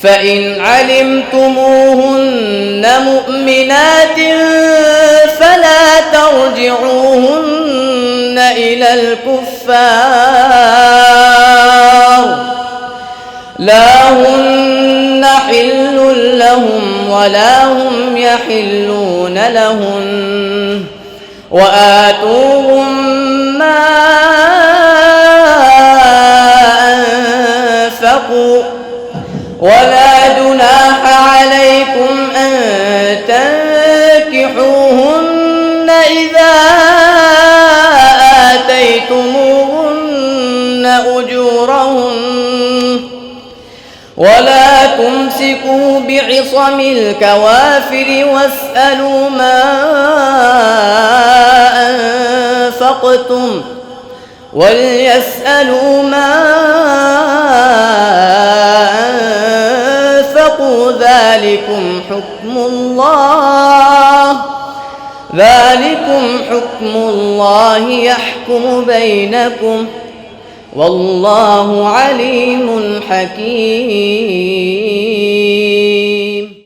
فإن علمتموهن مؤمنات فلا ترجعوهن إلى الكفار لا هن حل لهم ولا هم يحلون لهن وآتوهم ما أنفقوا ولا جناح عليكم أن تنكحوهن إذا آتيتموهن أجورهن ولا تمسكوا بعصم الكوافر واسألوا ما أنفقتم وليسألوا ما أنفقوا ذلكم حكم الله يحكم بينكم والله عليم حكيم.